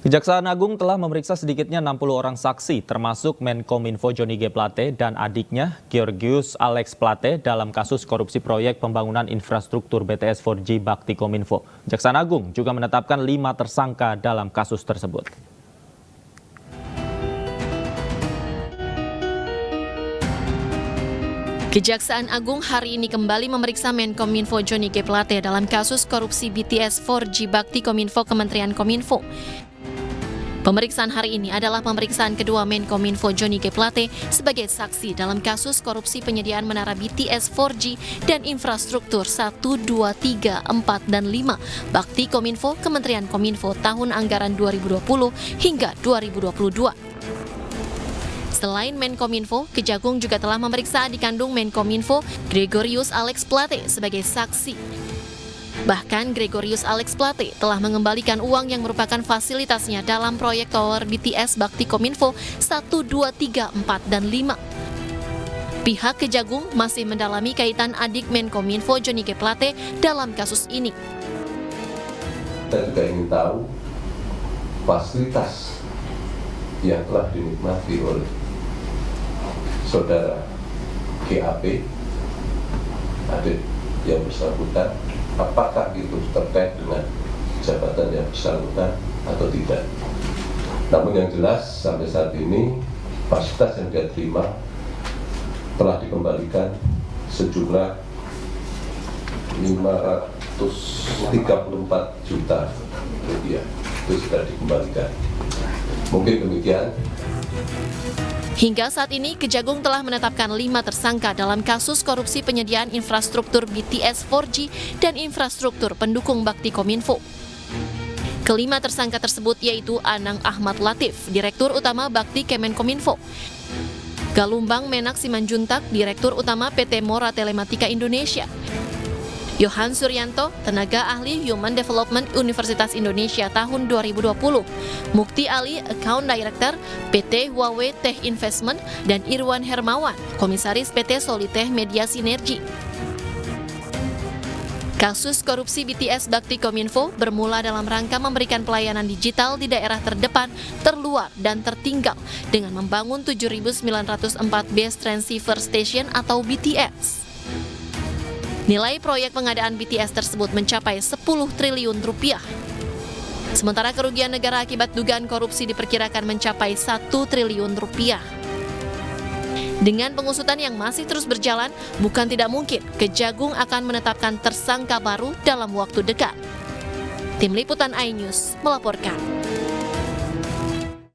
Kejaksaan Agung telah memeriksa sedikitnya 60 orang saksi, termasuk Menkominfo Johnny G. Plate dan adiknya Georgius Alex Plate dalam kasus korupsi proyek pembangunan infrastruktur BTS 4G Bakti Kominfo. Kejaksaan Agung juga menetapkan 5 tersangka dalam kasus tersebut. Kejaksaan Agung hari ini kembali memeriksa Menkominfo Johnny G. Plate dalam kasus korupsi BTS 4G Bakti Kominfo Kementerian Kominfo. Pemeriksaan hari ini adalah pemeriksaan kedua Menkominfo Johnny G. Plate sebagai saksi dalam kasus korupsi penyediaan menara BTS 4G dan infrastruktur 1, 2, 3, 4, dan 5 Bakti Kominfo Kementerian Kominfo tahun anggaran 2020 hingga 2022. Selain Menkominfo, Kejagung juga telah memeriksa adik kandung Menkominfo, Georgius Alex Plate, sebagai saksi. Bahkan Georgius Alex Plate telah mengembalikan uang yang merupakan fasilitasnya dalam proyek tower BTS Bakti Kominfo 1, 2, 3, 4, dan 5. Pihak Kejagung masih mendalami kaitan adik Menkominfo Johnny G. Plate dalam kasus ini. Kita juga ingin tahu fasilitas yang telah dinikmati oleh saudara GAP, adik yang bersangkutan, apakah itu terkait dengan jabatan yang bersangkutan atau tidak. Namun yang jelas sampai saat ini fasilitas yang dia terima telah dikembalikan sejumlah 534 juta rupiah. Itu sudah dikembalikan. Mungkin demikian. Hingga saat ini, Kejagung telah menetapkan 5 tersangka dalam kasus korupsi penyediaan infrastruktur BTS 4G dan infrastruktur pendukung Bakti Kominfo. Kelima tersangka tersebut yaitu Anang Ahmad Latif, Direktur Utama Bakti Kemenkominfo, Galumbang Menak Simanjuntak, Direktur Utama PT Mora Telematika Indonesia, Yohan Suryanto, tenaga ahli Human Development Universitas Indonesia tahun 2020, Mukti Ali, Account Director PT Huawei Tech Investment, dan Irwan Hermawan, Komisaris PT Solitech Media Sinergi. Kasus korupsi BTS Bakti Kominfo bermula dalam rangka memberikan pelayanan digital di daerah terdepan, terluar, dan tertinggal dengan membangun 7.904 base transceiver station atau BTS. Nilai proyek pengadaan BTS tersebut mencapai 10 triliun rupiah. Sementara kerugian negara akibat dugaan korupsi diperkirakan mencapai 1 triliun rupiah. Dengan pengusutan yang masih terus berjalan, bukan tidak mungkin Kejagung akan menetapkan tersangka baru dalam waktu dekat. Tim Liputan iNews melaporkan.